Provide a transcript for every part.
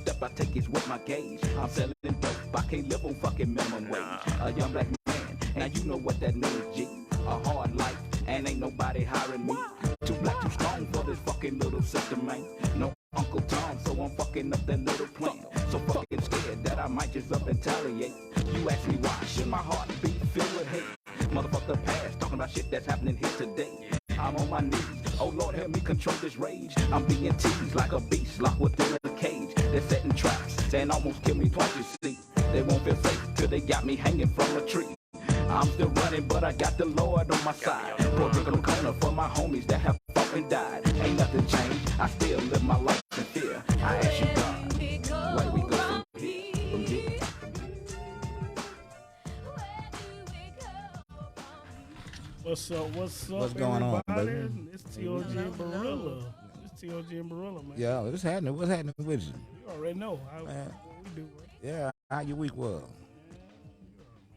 step I take is with my gauge. I'm selling dope, I can't live on fucking minimum wage. A young black man, and you know what that means, G. A hard life, and ain't nobody hiring me. Too black, too strong for this fucking little system, man. No Uncle Tom, so I'm fucking up that little plan. So fucking scared that I might just up and retaliate. You ask me why should my heart be filled with hate? Motherfucker past, talking about shit that's happening here today. I'm on my knees, oh Lord help me control this rage. I'm being teased like a beast locked within a cage. They're setting traps, and almost kill me twice, you see. They won't feel safe till they got me hanging from a tree. I'm still running, but I got the Lord on my side. Pour drink on the corner for my homies that have fucking died. Ain't nothing changed, I still live my life in fear. I ask you God, where do we go from here? From here? What's up? What's going on, baby? It's T.O.G and Barilla. It's T.O.G and Barilla, man. Yeah, what's happening? What's happening with you? You already know what we do, right? Yeah, how your week was?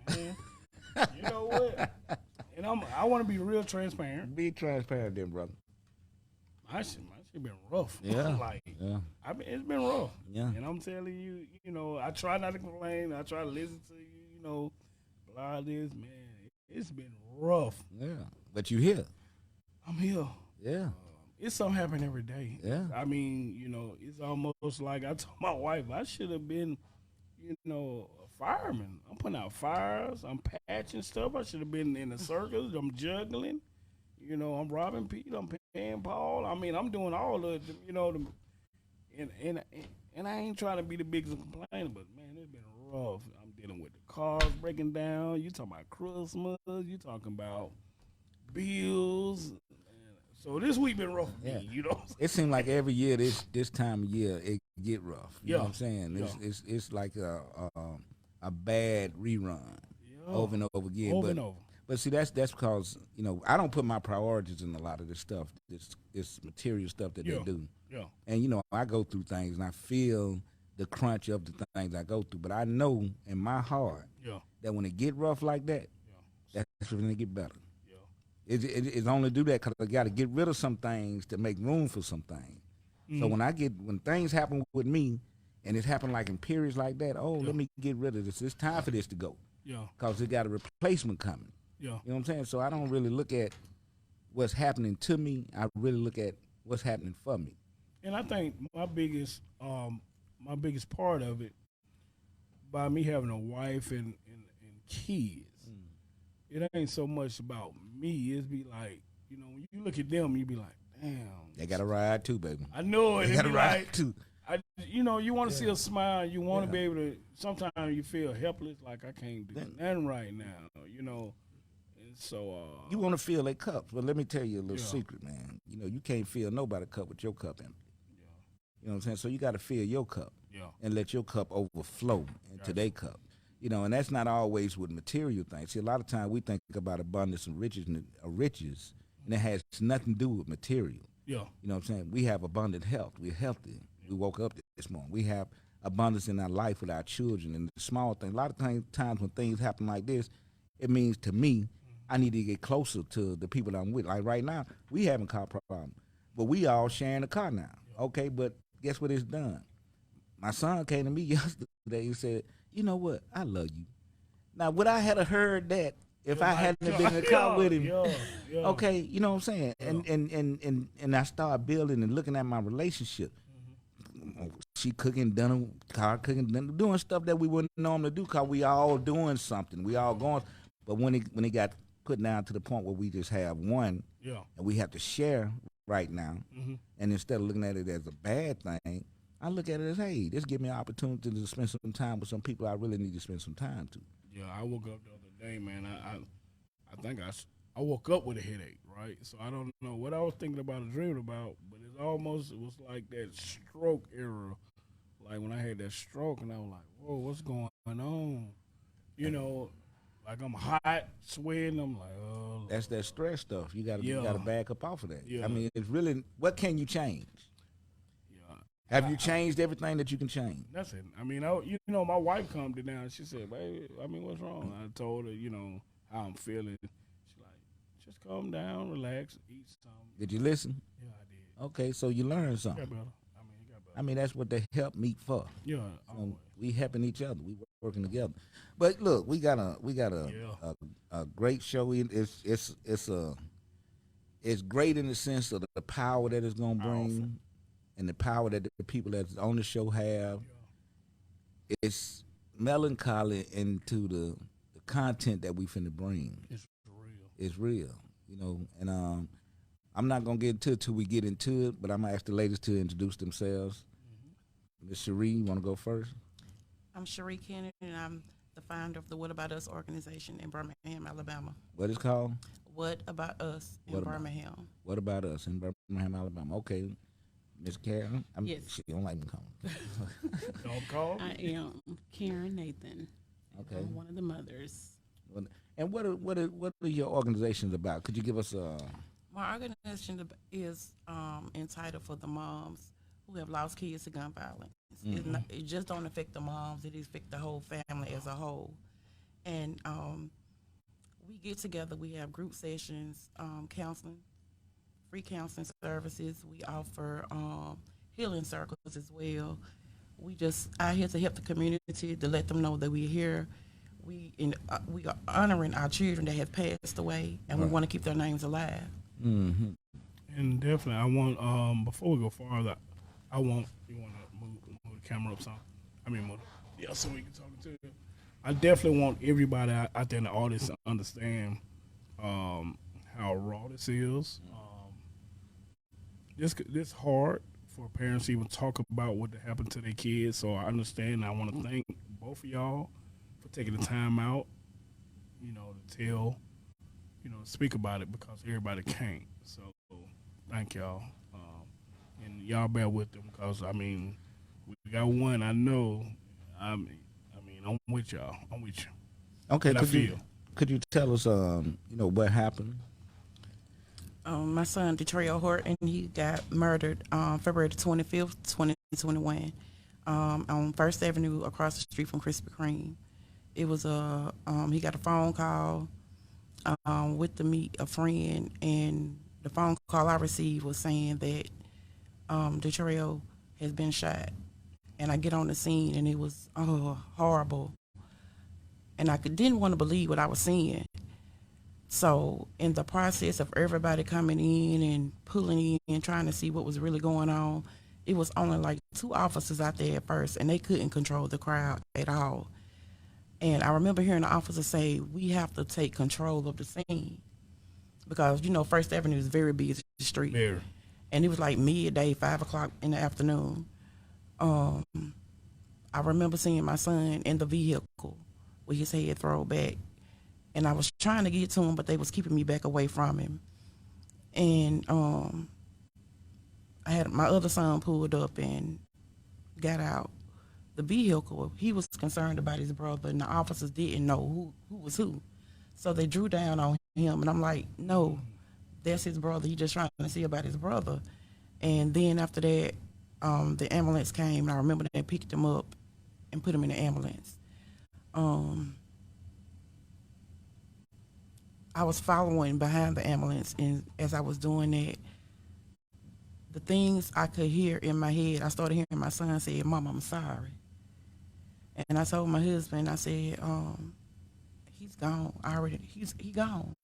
Man. You know what? And I want to be real transparent. Be transparent then, brother. My shit been rough. Yeah. It's been rough. Yeah. And I'm telling you, you know, I try not to complain. I try to listen to you, you know, blah this, man. It's been rough. Yeah. But you here. I'm here. Yeah. It's something happen every day. Yeah. I mean, you know, it's almost like I told my wife I should have been, you know, a fireman. I'm putting out fires. I'm patching stuff. I should have been in the circus. I'm juggling. You know, I'm robbing Pete. I'm paying Paul. I mean, I'm doing all of the, you know, and I ain't trying to be the biggest complainer, but man, it's been rough. I'm dealing with the cars breaking down. You talking about Christmas. You talking about bills. So this week been rough for me, you know. It seems like every year this time of year it get rough. You know what I'm saying? Yeah. It's like a bad rerun over and over again. Over and over. But see, that's because, you know, I don't put my priorities in a lot of this stuff, this material stuff that they do. Yeah. And, you know, I go through things and I feel the crunch of the things I go through. But I know in my heart that when it get rough like that, that's when it get better. It's only do that because I got to get rid of some things to make room for some things. So when things happen with me, and it happened like in periods like that, let me get rid of this. It's time for this to go. Yeah. Because it got a replacement coming. Yeah. You know what I'm saying? So I don't really look at what's happening to me. I really look at what's happening for me. And I think my biggest part of it, by me having a wife and kids, it ain't so much about me. It's be like, you know, when you look at them, you be like, damn. They got to ride too, baby. I know it. They got to ride too. You know, you want to see a smile. You want to be able to. Sometimes you feel helpless, like I can't do nothing right now. You know, and so you want to fill their cups. But let me tell you a little secret, man. You know, you can't fill nobody's cup with your cup empty. You know what I'm saying? So you got to fill your cup and let your cup overflow into their cup. You know, and that's not always with material things. See, a lot of times we think about abundance and riches, and it has nothing to do with material. Yeah. You know what I'm saying? We have abundant health. We're healthy. We woke up this morning. We have abundance in our life with our children and the small things. A lot of times when things happen like this, it means to me, I need to get closer to the people I'm with. Like right now, we having car problem, but we all sharing a car now. Okay, but guess what it's done? My son came to me yesterday and said, you know what? I love you. Now, would I have heard that if I hadn't been in the car with him? Okay, you know what I'm saying? And I started building and looking at my relationship. She cooking, car cooking, doing stuff that we wouldn't normally do because we all doing something. We all going. But when it got put down to the point where we just have one, and we have to share right now, and instead of looking at it as a bad thing, I look at it as, hey, this give me an opportunity to spend some time with some people I really need to spend some time to. Yeah, I woke up the other day, man. I think I woke up with a headache, right? So I don't know what I was thinking about or dreaming about, but it was like that stroke era, like when I had that stroke, and I was like, whoa, what's going on? You know, like I'm hot, sweating. I'm like, oh. That's that stress stuff. You gotta back up off of that. Yeah. I mean, it's really, what can you change? Have you changed everything that you can change? That's it. I mean, you know, my wife calmed it down. She said, baby, I mean, what's wrong? I told her, you know, how I'm feeling. She's like, just calm down, relax, eat something. Did you listen? Yeah, I did. Okay, so you learned something. It got better. I mean, that's what they help meet for. Yeah. We helping each other. We working together. But look, we got Yeah. a great show. It's great in the sense of the power that it's gonna Powerful. bring, and the power that the people that's on the show have. It's melancholy into the content that we finna bring. It's real. It's real, and I'm not gonna get into it till we get into it, but I'm gonna ask the ladies to introduce themselves. Miss Cherie, you wanna go first? I'm Cherie Kennedy, and I'm the founder of the What About Us organization in Birmingham, Alabama. What it's called? What About Us in What About- Birmingham? What about us in Birmingham, Alabama? Okay, Miss Karen. Yes. She don't like me calling. Don't call. I am Karen Nathan. Okay. I'm one of the mothers. And what are your organizations about? Could you give us a? My organization is entitled for the moms who have lost kids to gun violence. It just don't affect the moms; it affects the whole family as a whole. And we get together. We have group sessions, counseling, free counseling services. We offer healing circles as well. We just out here to help the community, to let them know that we're here. We are honoring our children that have passed away, and we want to keep their names alive. Mm-hmm. And definitely, I want before we go farther, I want you want to move the camera up some. So we can talk to you. I definitely want everybody out there in the audience to understand how raw this is. This hard for parents to even talk about what happened to their kids. So I understand. I want to thank both of y'all for taking the time out, to tell, speak about it because everybody can't. So thank y'all, and y'all bear with them because we got one. I know. I'm with y'all. I'm with you. Okay. And I feel. Could you tell us what happened? My son, Detroit Horton, he got murdered February the 25th, 2021, on First Avenue across the street from Krispy Kreme. It was he got a phone call with to meet a friend, and the phone call I received was saying that Detroit has been shot. And I get on the scene, and it was horrible. And I didn't want to believe what I was seeing. So in the process of everybody coming in and pulling in, trying to see what was really going on, it was only like 2 officers out there at first, and they couldn't control the crowd at all. And I remember hearing the officer say, we have to take control of the scene. Because, First Avenue is a very busy street. Very. And it was like midday, 5 o'clock in the afternoon. I remember seeing my son in the vehicle with his head thrown back. And I was trying to get to him, but they was keeping me back away from him. And I had my other son pulled up and got out the vehicle. He was concerned about his brother, and the officers didn't know who was who. So they drew down on him, and I'm like, no, that's his brother. He just trying to see about his brother. And then after that, the ambulance came, and I remember they picked him up and put him in the ambulance. I was following behind the ambulance, and as I was doing that, the things I could hear in my head, I started hearing my son say, Mom, I'm sorry. And I told my husband, I said, he's gone. He gone.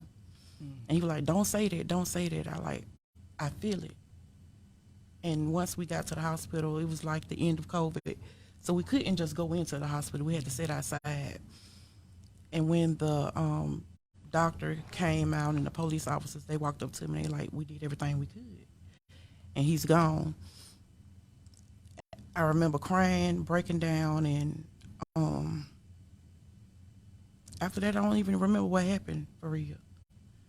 And he was like, don't say that, don't say that. I feel it. And once we got to the hospital, it was like the end of COVID. So we couldn't just go into the hospital. We had to sit outside. And when the doctor came out and the police officers, they walked up to me, they like, we did everything we could. And he's gone. I remember crying, breaking down, and after that, I don't even remember what happened for real.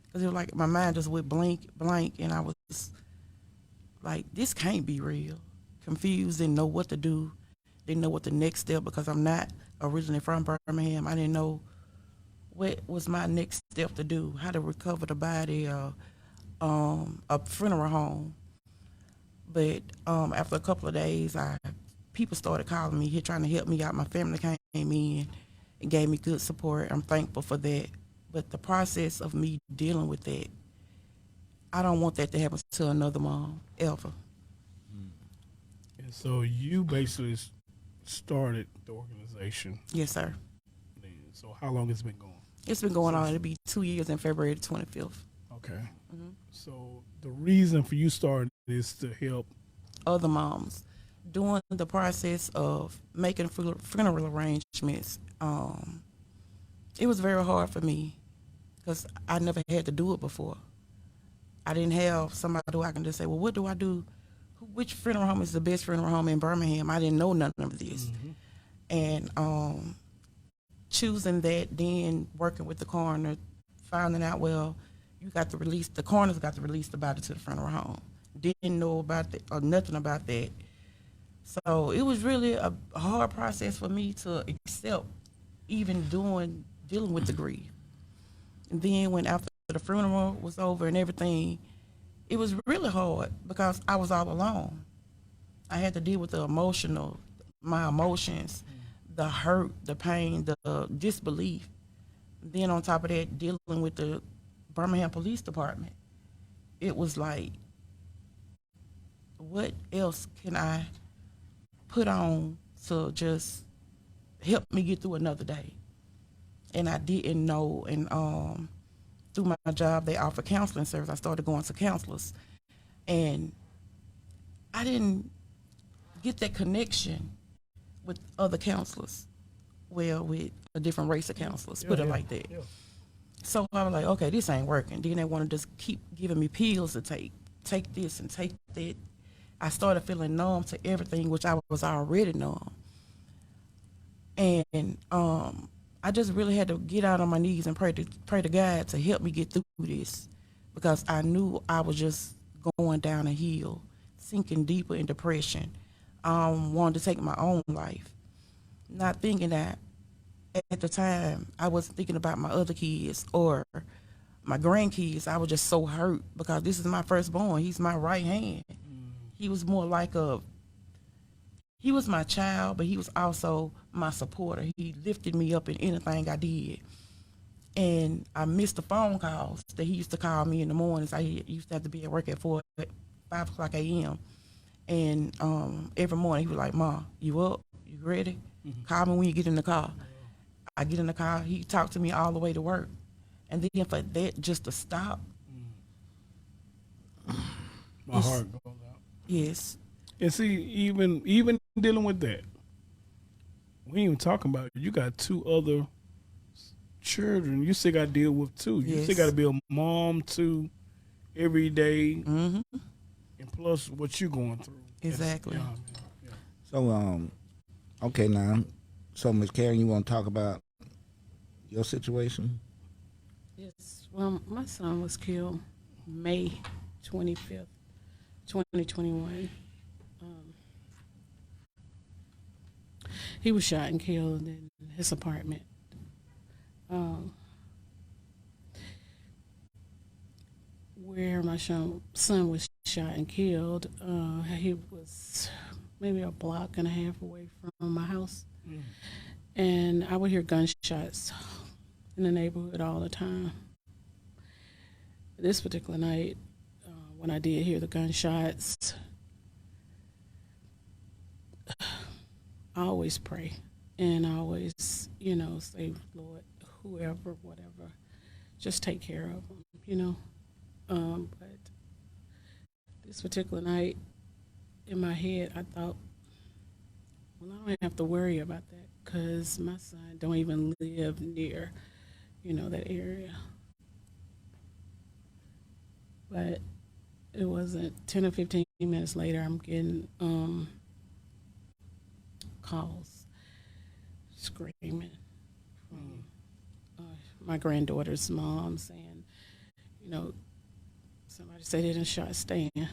Because it was like my mind just went blank, and I was like, this can't be real. Confused, didn't know what to do, didn't know what the next step, because I'm not originally from Birmingham. I didn't know what was my next step to do, how to recover the body, a funeral home. But after a couple of days, people started calling me here trying to help me out. My family came in and gave me good support. I'm thankful for that. But the process of me dealing with that, I don't want that to happen to another mom, ever. And so you basically started the organization. Yes, sir. Then. So how long has it been going? It's been going on. It'll be 2 years in February the 25th. Okay. Mhm. So the reason for you starting is to help. Other moms during the process of making funeral arrangements. It was very hard for me because I never had to do it before. I didn't have somebody who I can just say, well, what do I do? Which funeral home is the best funeral home in Birmingham? I didn't know none of this. Mm-hmm. And choosing that, then working with the coroner, finding out, well, the coroner's got to release the body to the funeral home. Didn't know about that or nothing about that. So it was really a hard process for me to accept, even dealing with the grief. And then when after the funeral was over and everything, it was really hard because I was all alone. I had to deal with my emotions, the hurt, the pain, the disbelief. Then on top of that, dealing with the Birmingham Police Department. It was like, what else can I put on to just help me get through another day? And I didn't know. And through my job, they offer counseling service. I started going to counselors, and I didn't get that connection with other counselors. Well, with a different race of counselors, put it like that. Yeah. So I was like, okay, this ain't working. Then they want to just keep giving me pills to take. Take this and take that. I started feeling numb to everything, which I was already numb. And I just really had to get out on my knees and pray to God to help me get through this, because I knew I was just going down a hill, sinking deeper in depression. Wanted to take my own life, not thinking that at the time I wasn't thinking about my other kids or my grandkids. I was just so hurt because this is my firstborn. He's my right hand. He was more like he was my child, but he was also my supporter. He lifted me up in anything I did. And I missed the phone calls that he used to call me in the mornings. I used to have to be at work at 5 o'clock a.m. And every morning he was like, "Ma, you up? You ready? Call me when you get in the car." I get in the car. He talked to me all the way to work. And then for that just to stop. My heart goes out. Yes. And see, even dealing with that, we ain't even talking about it. You got 2 other children. You still got to deal with 2. You still got to be a mom too every day. Mm-hmm. And plus what you going through. Exactly. Yeah. So, okay now. So, Ms. Karen, you want to talk about your situation? Yes. Well, my son was killed May 25th, 2021. He was shot and killed in his apartment. Where my son was shot and killed, he was maybe a block and a half away from my house. And I would hear gunshots in the neighborhood all the time. This particular night, when I did hear the gunshots, I always pray and I always, say, Lord, whoever, whatever, just take care of them, But this particular night, in my head, I thought, well, I don't have to worry about that because my son don't even live near, that area. But it wasn't 10 or 15 minutes later, I'm getting calls screaming from my granddaughter's mom saying, somebody said they done shot Stan. I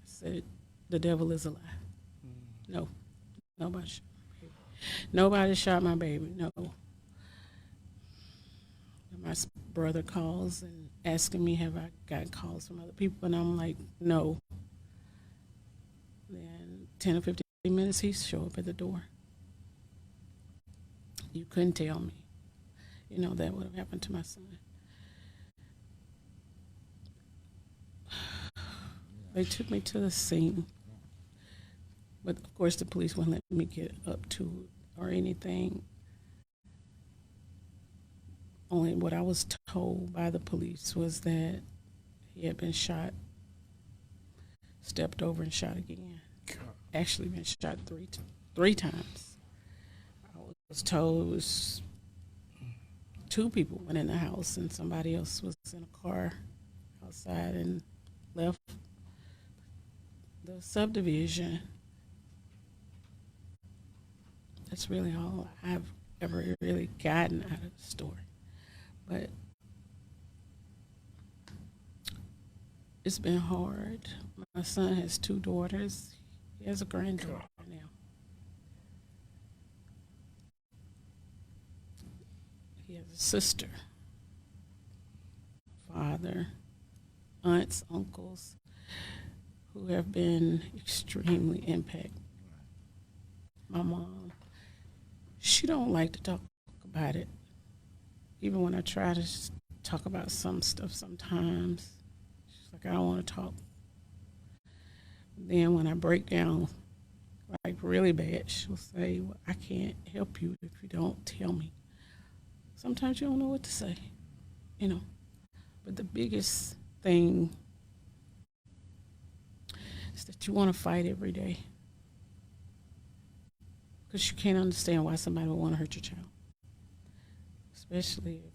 said, the devil is a lie. No, nobody shot my baby. Nobody shot my baby, no. My brother calls and asking me, have I got calls from other people? And I'm like, no. Then 10 or 15 minutes, he show up at the door. You couldn't tell me, that would have happened to my son. They took me to the scene. But of course, the police wouldn't let me get up to it or anything. Only what I was told by the police was that he had been shot, stepped over and shot again. Actually, been shot three times. I was told it was two people went in the house and somebody else was in a car outside and left the subdivision. That's really all I've ever really gotten out of the story. But it's been hard. My son has two daughters. He has a granddaughter now. He has a sister, father, aunts, uncles, who have been extremely impacted. My mom, she don't like to talk about it. Even when I try to talk about some stuff sometimes, she's like, I don't want to talk. Then when I break down like really bad, she'll say, well, I can't help you if you don't tell me. Sometimes you don't know what to say, you know. But the biggest thing is that you want to fight every day because you can't understand why somebody would want to hurt your child, especially if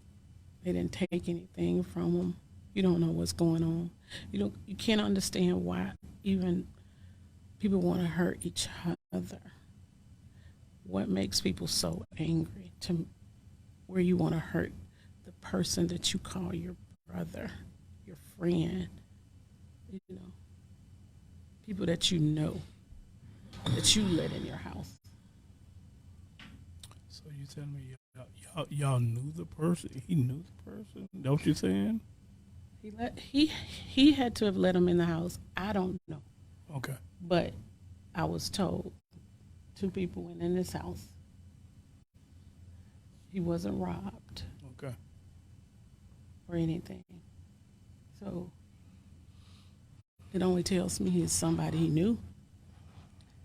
they didn't take anything from them. You don't know what's going on. You can't understand why even people want to hurt each other. What makes people so angry to where you want to hurt the person that you call your brother, your friend, you know, people that you know, that you let in your house. So you telling me y'all knew the person? He knew the person? Know what you're saying? He had to have let him in the house. I don't know. Okay. But I was told two people went in his house. He wasn't robbed Okay. or anything. So it only tells me he's somebody he knew.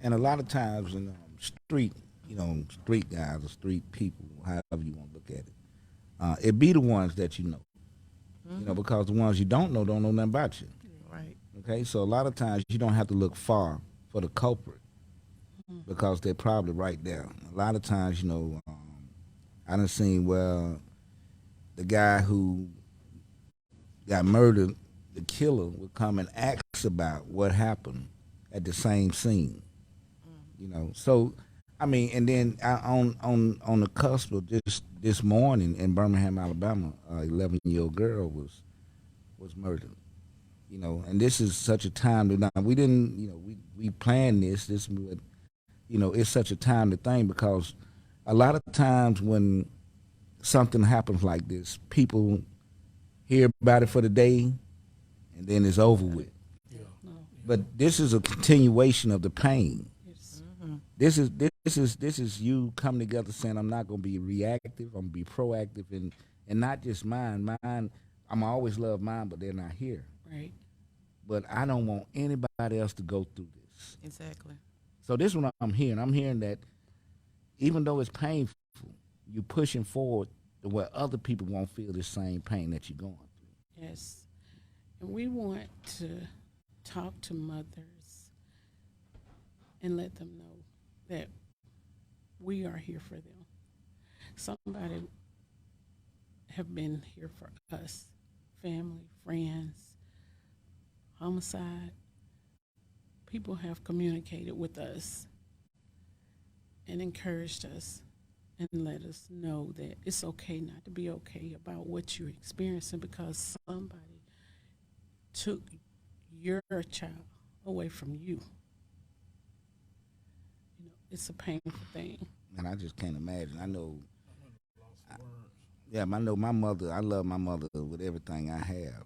And a lot of times in street, street guys or street people, however you want to look at it, it be the ones that you know. Because the ones you don't know nothing about you. Right. Okay, so a lot of times you don't have to look far for the culprit because they're probably right there. A lot of times, I done seen where the guy who got murdered, the killer would come and ask about what happened at the same scene. So I mean, and then on the cusp of this morning in Birmingham, Alabama, 11-year-old girl was murdered. And this is such a time that now we didn't, we planned this. It's such a timely thing because a lot of times when something happens like this, people hear about it for the day, and then it's over with. Yeah. No. But this is a continuation of the pain. It's, This is you coming together saying, I'm not going to be reactive. I'm going to be proactive, and not just mine. Mine, I'm always love mine, but they're not here. right. But I don't want anybody else to go through this. Exactly. So this is what I'm hearing. I'm hearing that even though it's painful, you're pushing forward to where other people won't feel the same pain that you're going through. Yes. And we want to talk to mothers and let them know that we are here for them. Somebody have been here for us, family, friends, homicide. People have communicated with us and encouraged us and let us know that it's okay not to be okay about what you're experiencing because somebody took your child away from you. It's a painful thing. And I just can't imagine. I know my mother. I love my mother with everything I have.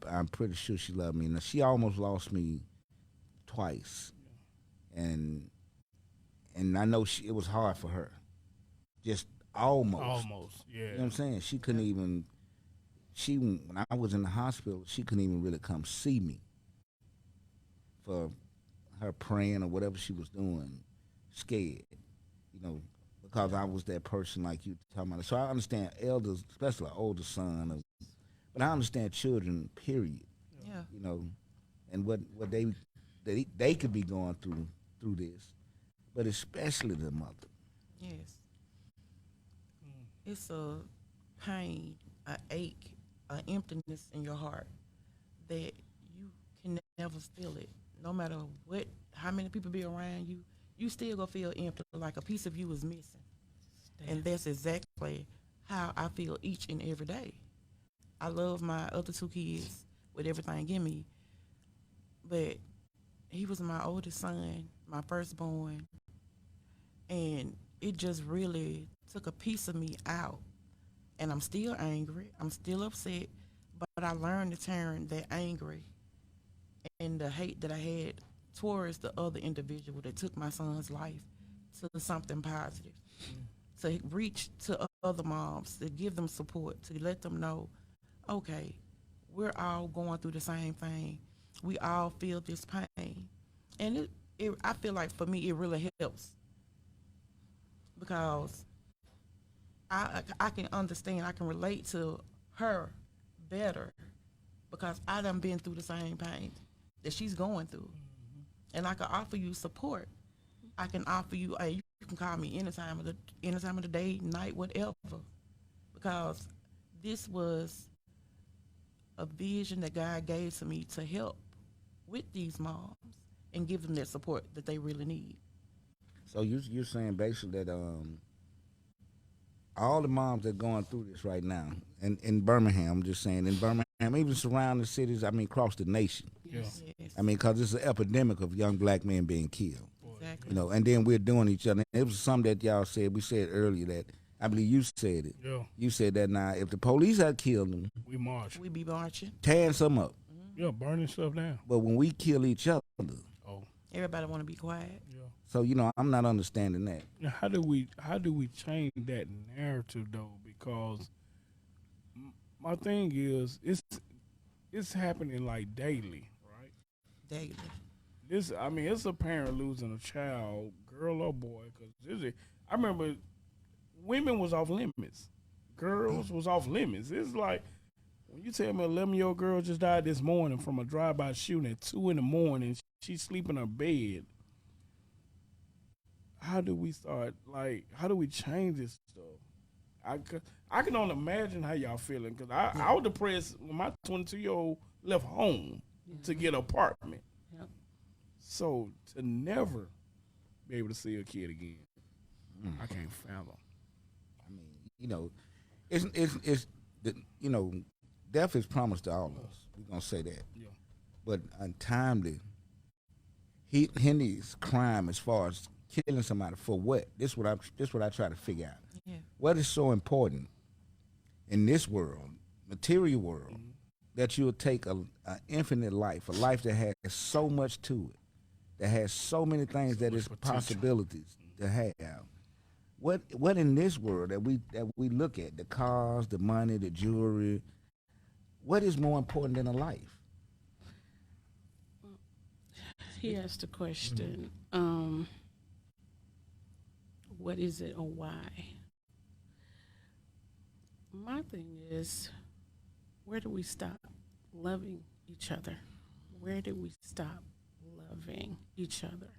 I'm pretty sure she loved me. Now, she almost lost me twice, and I know it was hard for her. Just almost. Almost, yeah. You know what I'm saying? She couldn't even. When I was in the hospital, she couldn't even really come see me for her praying or whatever she was doing, scared, you know, because I was that person like you talking about. So I understand elders, especially an older son, but I understand children, period. Yeah. You know, and what they could be going through this, but especially the mother. Yes. It's a pain, a ache, an emptiness in your heart that you can never feel it. No matter how many people be around you, you still gonna feel empty, like a piece of you is missing. And that's exactly how I feel each and every day. I love my other two kids with everything in me, but he was my oldest son, my firstborn, and it just really took a piece of me out. And I'm still angry, I'm still upset, but I learned to turn that angry and the hate that I had towards the other individual that took my son's life to something positive. To reach to other moms, to give them support, to let them know, okay, we're all going through the same thing. We all feel this pain. And I feel like for me, it really helps because I can understand, I can relate to her better because I done been through the same pain that she's going through. And I can offer you support. I can offer you, hey, you can call me anytime of the day, night, whatever. Because this was a vision that God gave to me to help with these moms and give them that support that they really need. So you're saying basically that all the moms that are going through this right now, in Birmingham, I'm just saying in Birmingham, even surrounding cities, I mean across the nation. Yes. Yes. I mean, because it's an epidemic of young black men being killed. Exactly. You know, and then we're doing each other. It was something that y'all said. We said earlier that I believe you said it. Yeah. You said that now if the police had killed them, We march. We be marching. tearing some up. Yeah, burning stuff down. But when we kill each other, Oh. Everybody want to be quiet. Yeah. so you know, I'm not understanding that. Now, how do we change that narrative though? Because my thing is, it's happening like daily, right? Daily. It's a parent losing a child, girl or boy. Because I remember women was off limits, girls was off limits. It's like when you tell me 11-year-old girl just died this morning from a drive-by shooting at 2 in the morning. She's sleeping in her bed. How do we start? Like, how do we change this stuff? I can only imagine how y'all feeling because I was depressed when my 22-year-old left home to get an apartment. Yep. So to never be able to see a kid again, I can't fathom. I mean, you know, it's you know, death is promised to all of us. We're gonna say that. Yeah. But untimely, Henry's crime as far as killing somebody for what? This what I try to figure out. Yeah. What is so important in this world, material world, that you'll take a infinite life, a life that has so much to it, that has so many things that is potential. possibilities to have. What in this world that we look at, the cars, the money, the jewelry, what is more important than a life? He asked the question, what is it or why? My thing is, where do we stop loving each other? Where do we stop loving each other?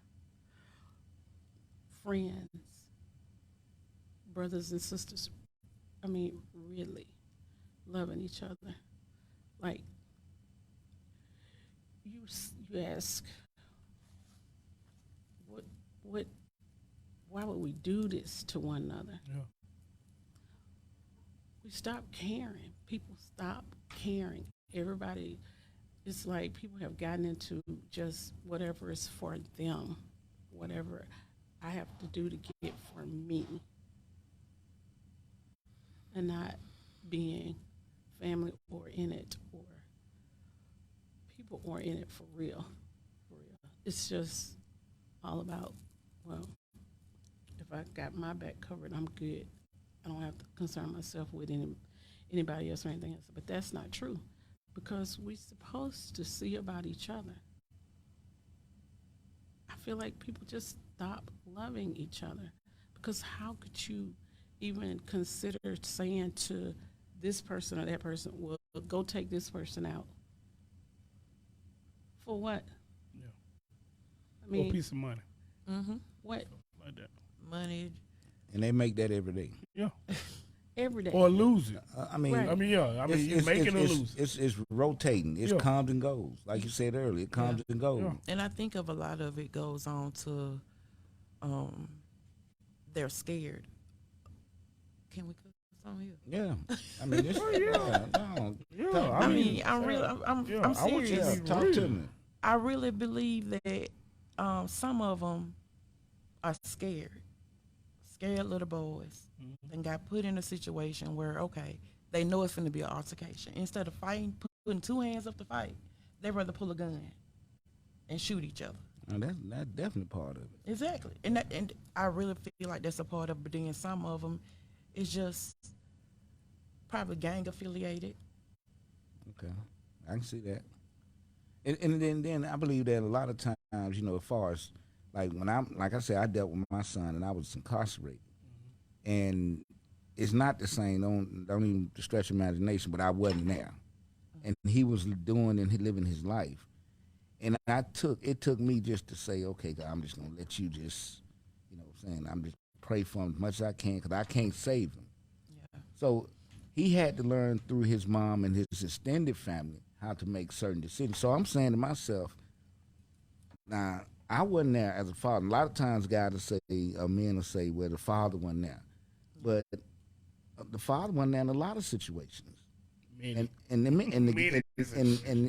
Friends, brothers and sisters, really loving each other. Like, you ask, why would we do this to one another? Yeah. We stop caring. People stop caring. Everybody, it's like people have gotten into just whatever is for them, whatever I have to do to get for me, and not being family oriented or people oriented for real. For real. It's just all about, well, if I got my back covered, I'm good. I don't have to concern myself with anybody else or anything else. But that's not true, because we're supposed to see about each other. feel like people just stop loving each other, because how could you even consider saying to this person or that person, well, go take this person out for what? Yeah. I For a mean, piece of money. Mm-hmm. what? Like that. Money. And they make that every day. Yeah. Every day. Or lose it. I mean, Right. I mean, yeah. I mean, you make it or lose it. it's rotating. It Yeah. comes and goes. Like you said earlier, it comes and goes. Yeah. And I think of a lot of it goes on to they're scared. Can we cook some here? Yeah. I mean, it's, no. Yeah. I mean, I'm really, I'm yeah, I'm I want you to serious. be Talk real. to me. I really believe that some of them are scared little boys, and got put in a situation where, okay, they know it's going to be an altercation. Instead of fighting, putting two hands up to fight, they rather pull a gun and shoot each other. And that's definitely part of it. Exactly, and I really feel like that's a part of it. But then some of them is just probably gang affiliated. Okay, I can see that. And then I believe that a lot of times, you know, as far as like when like I said, I dealt with my son and I was incarcerated, and it's not the same. Don't even stretch imagination, but I wasn't there, and he was doing and living his life, and it took me just to say, okay, God, I'm just gonna let you just, you know, what I'm saying, I'm just pray for him as much as I can because I can't save him. Yeah. So he had to learn through his mom and his extended family how to make certain decisions. So I'm saying to myself, now, I wasn't there as a father. A lot of times guys will say, men will say, well, the father wasn't there. But the father wasn't there in a lot of situations. Many. And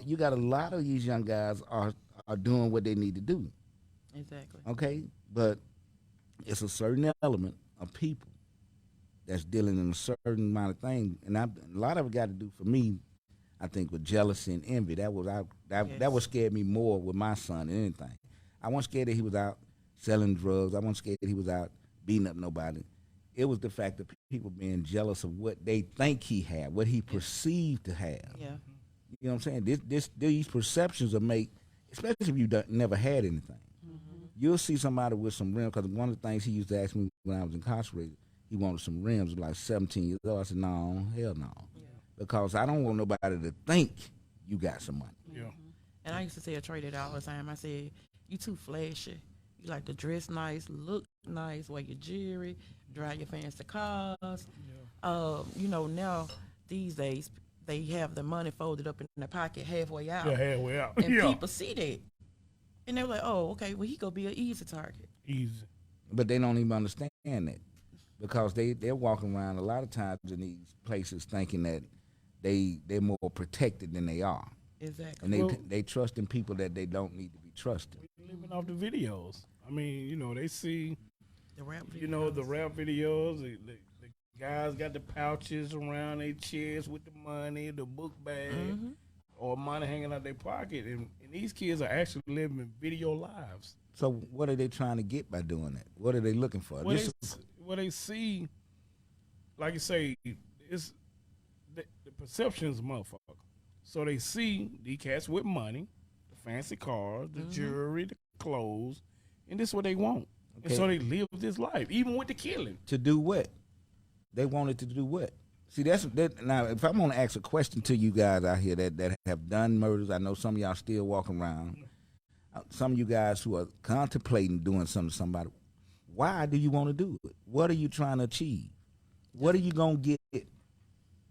you got a lot of these young guys are doing what they need to do. Exactly. Okay? But it's a certain element of people that's dealing in a certain amount of things. And a lot of it got to do for me, I think, with jealousy and envy. That was scared me more with my son than anything. I wasn't scared that he was out selling drugs. I wasn't scared that he was out beating up nobody. It was the fact that people being jealous of what they think he had, what he perceived to have. Yeah. You know what I'm saying? These perceptions are made, especially if you never had anything. You'll see somebody with some rims, because one of the things he used to ask me when I was incarcerated, he wanted some rims, like 17 years old. I said, no, hell no. Yeah. Because I don't want nobody to think you got some money. Yeah. And I used to tell Trey that all the time. I said, you too flashy. You like to dress nice, look nice, wear your jewelry, drive your fancy cars. You know, now these days they have the money folded up in their pocket halfway out. Yeah, halfway out. And Yeah. people see that. And they're like, oh, okay, well, he gonna be an easy target. Easy. But they don't even understand that, because they're walking around a lot of times in these places thinking that they're more protected than they are. Exactly. And they trust in people that they don't need to be trusted. Living off the videos. I mean, you know, they see, The rap you know, the videos. rap videos. The guys got the pouches around their chest with the money, the book bag, or money hanging out their pocket. And these kids are actually living video lives. So what are they trying to get by doing that? What are they looking for? What they see, like you say, it's the perception is a motherfucker. So they see these cats with money, the fancy cars, the jewelry, the clothes, and this is what they want. Okay. And so they live this life, even with the killing. To do what? They wanted to do what? See, now, if I'm going to ask a question to you guys out here that have done murders, I know some of y'all still walking around. Some of you guys who are contemplating doing something to somebody, why do you want to do it? What are you trying to achieve? What are you going to get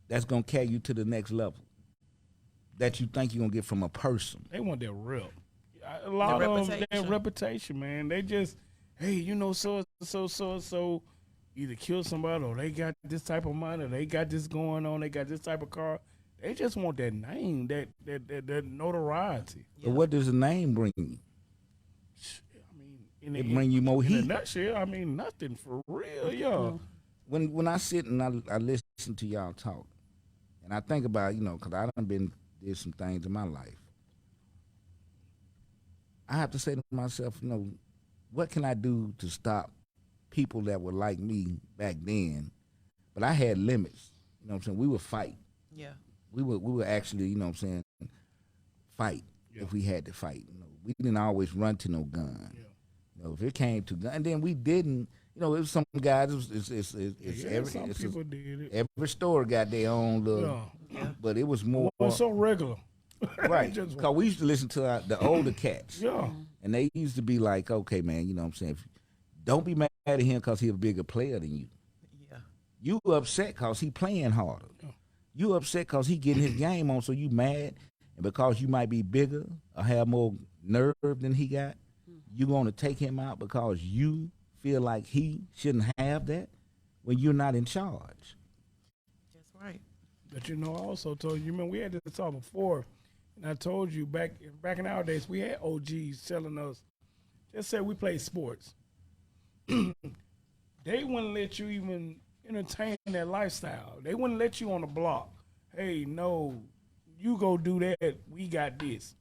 that's going to carry you to the next level that you think you're going to get from a person? They want their rep. A lot of them, their reputation, man. They just, hey, you know, so either kill somebody, or they got this type of money, or they got this going on, they got this type of car. They just want that name, that notoriety. But what does the name bring you? I mean, It bring you more in heat. a nutshell, I mean, nothing for real, yeah. When I sit and I listen to y'all talk, and I think about, you know, because I done did some things in my life, I have to say to myself, you know, what can I do to stop people that were like me back then? But I had limits. You know what I'm saying? We would fight. Yeah. We would actually, you know what I'm saying, fight if we had to fight. You know, we didn't always run to no gun. Yeah. You know, if it came to gun, and then we didn't. You know, it was some guys. Some people did it. Every store got their own little. Yeah. But it was more It was so regular. right. Just- Because we used to listen to the older cats. Yeah. And they used to be like, okay, man, you know what I'm saying? Don't be mad at him because he's a bigger player than you. Yeah. You upset because he playing harder. You upset because he getting his game on, so you mad. And because you might be bigger or have more nerve than he got, you going to take him out because you feel like he shouldn't have that when you're not in charge. That's right. But I also told you, remember we had this talk before, and I told you back in our days, we had OGs telling us, just say we play sports. They wouldn't let you even entertain that lifestyle. They wouldn't let you on the block. Hey, no, you go do that. We got this.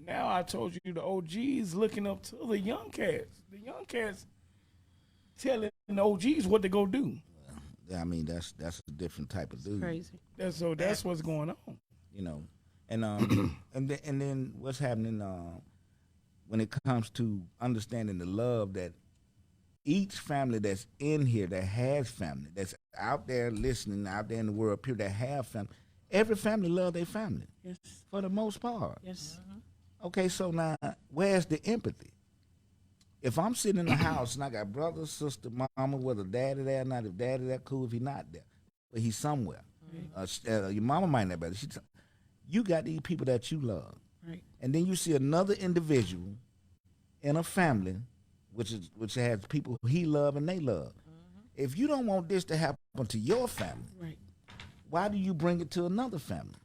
Now I told you the OGs looking up to the young cats. The young cats telling the OGs what to go do. I mean, that's a different type of dude. Crazy. That's what's going on. You know, and and then what's happening when it comes to understanding the love that each family that's in here that has family, that's out there listening, out there in the world, people that have family, every family love their family Yes. for the most part. Yes. Okay, so now where's the empathy? If I'm sitting in the house and I got brother, sister, mama, whether daddy there or not, if daddy there, cool. If he not there, but he's somewhere. Your mama might not be there. You got these people that you love, Right. and then you see another individual in a family, which has people he love and they love. If you don't want this to happen to your family, Right. why do you bring it to another family?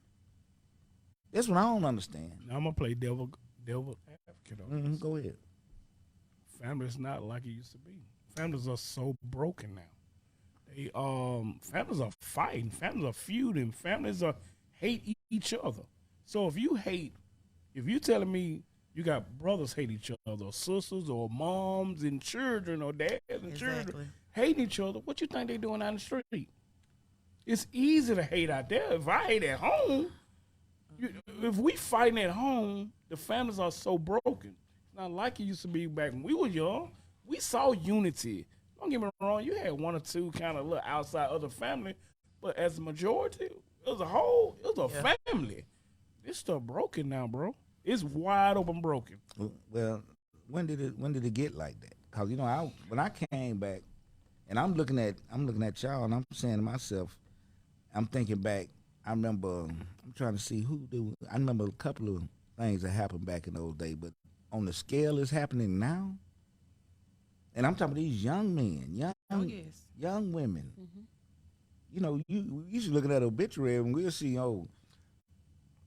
That's what I don't understand. Now I'm gonna play devil advocate on this. Go ahead. Families not like it used to be. Families are so broken now. They families are fighting, families are feuding, families are hate each other. So if you telling me you got brothers hate each other, or sisters, or moms and children, or dads and children hating each other, what you think they doing out in the street? It's easy to hate out there. If I hate at home, if we fighting at home, the families are so broken. It's not like it used to be back when we were young. We saw unity. Don't get me wrong, you had one or two kind of little outside other family, but as a majority, as a whole, it was a family. This stuff broken now, bro. It's wide open broken. Well, when did it get like that? Cause when I came back, and I'm looking at y'all, and I'm saying to myself, I'm thinking back. I remember I'm trying to see I remember a couple of things that happened back in those days, but on the scale it's happening now. And I'm talking about these young men, young women. You know, you used to look at that obituary and we'll see,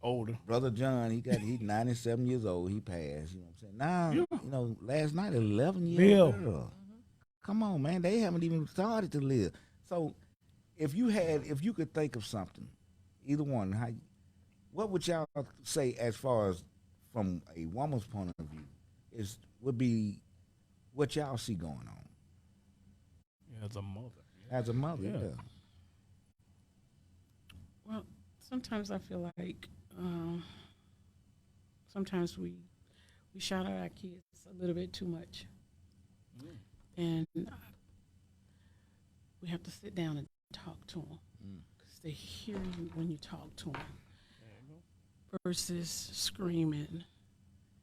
Older. Brother John, he's 97 years old, he passed, you know what I'm saying? Now, last night, 11-year-old girl. Come on, man, they haven't even started to live. So if you could think of something, either one, what would y'all say as far as from a woman's point of view would be what y'all see going on? Yeah, as a mother. As a mother, yeah. Well, sometimes I feel like sometimes we shout at our kids a little bit too much. And we have to sit down and talk to them because they hear you when you talk to them versus screaming.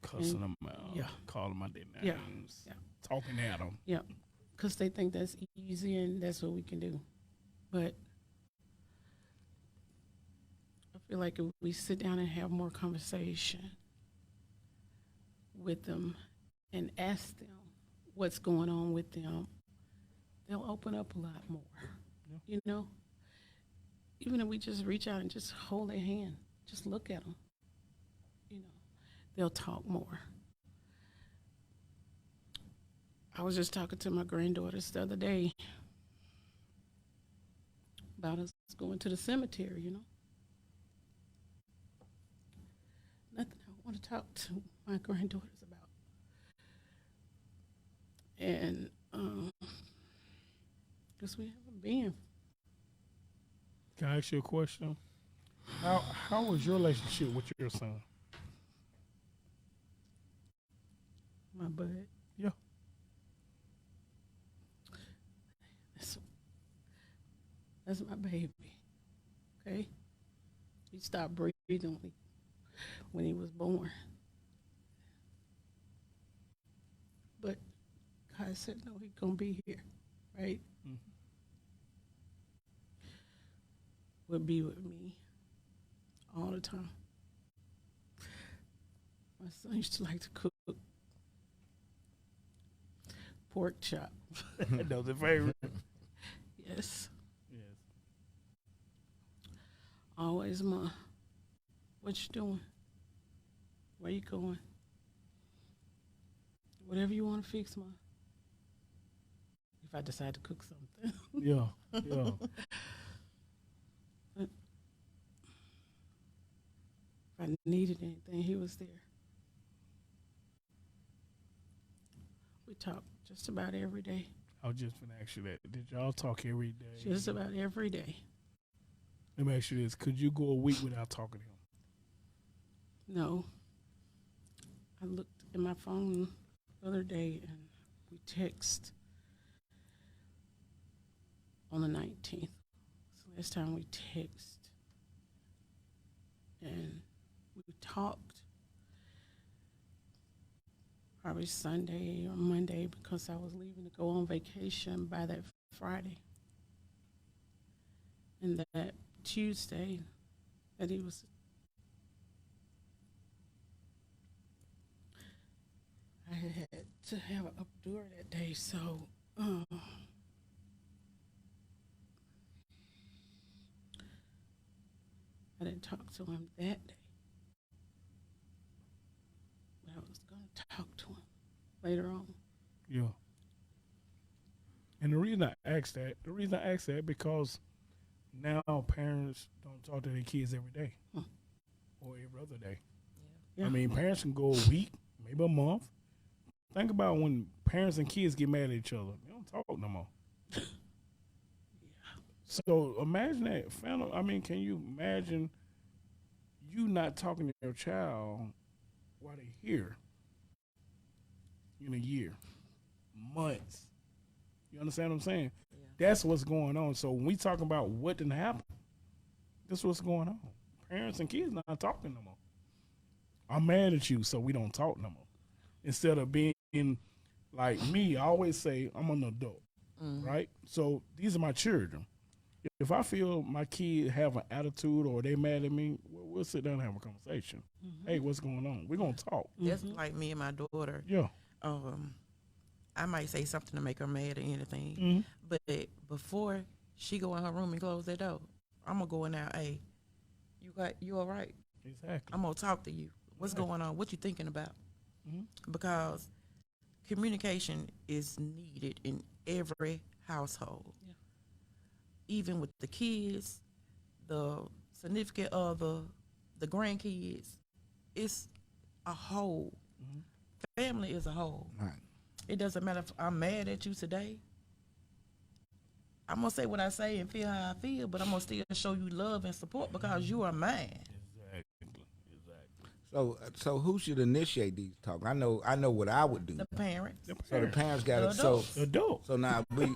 Cussing them out, calling them out their names, talking at them. Yeah, because they think that's easy and that's what we can do. But I feel like if we sit down and have more conversation with them and ask them what's going on with them, they'll open up a lot more. You know, even if we just reach out and just hold their hand, just look at them, they'll talk more. I was just talking to my granddaughters the other day about us going to the cemetery, Nothing I want to talk to my granddaughters about. And because we haven't been. Can I ask you a question? How was your relationship with your son? My bud. Yeah. That's my baby. Okay? He stopped breathing when he was born. But God said, no, he's going to be here, right? Mhm. Will be with me all the time. My son used to like to cook pork chop. That was his favorite. Yes. Yes. Always, Ma, what you doing? Where you going? Whatever you want to fix, Ma. If I decide to cook something. Yeah. Yeah. If I needed anything, he was there. We talk just about every day. I was just gonna ask you that. Did y'all talk every day? Just about every day. Let me ask you this: could you go a week without talking to him? No. I looked at my phone the other day and we text on the 19th. So last time we text and we talked probably Sunday or Monday because I was leaving to go on vacation by that Friday. And that Tuesday that he was I had to have an epidural that day, so I didn't talk to him that day. But I was going to talk to him later on. Yeah. And the reason I asked that, because now parents don't talk to their kids every day or every other day. Yeah. I mean, parents can go a week, maybe a month. Think about when parents and kids get mad at each other. They don't talk no more. So imagine that. I mean, can you imagine you not talking to your child while they're here in a year, months? You understand what I'm saying? Yeah. That's what's going on. So when we talk about what didn't happen, that's what's going on. Parents and kids not talking no more. I'm mad at you, so we don't talk no more. Instead of being like me, I always say I'm an adult, right? So these are my children. If I feel my kid have an attitude or they mad at me, we'll sit down and have a conversation. Hey, what's going on? We're going to talk. That's like me and my daughter. Yeah. I might say something to make her mad or anything, but before she go in her room and close that door, I'm gonna go in there. Hey, you all right? Exactly. I'm gonna talk to you. What's going on? What you thinking about? Because communication is needed in every household, even with the kids, the significant other, the grandkids. It's a whole. Family is a whole. Right. It doesn't matter if I'm mad at you today. I'm going to say what I say and feel how I feel, but I'm going to still show you love and support because you are mine. Exactly. So who should initiate these talks? I know what I would do. The parents. So the parents got it. So Adults. so now we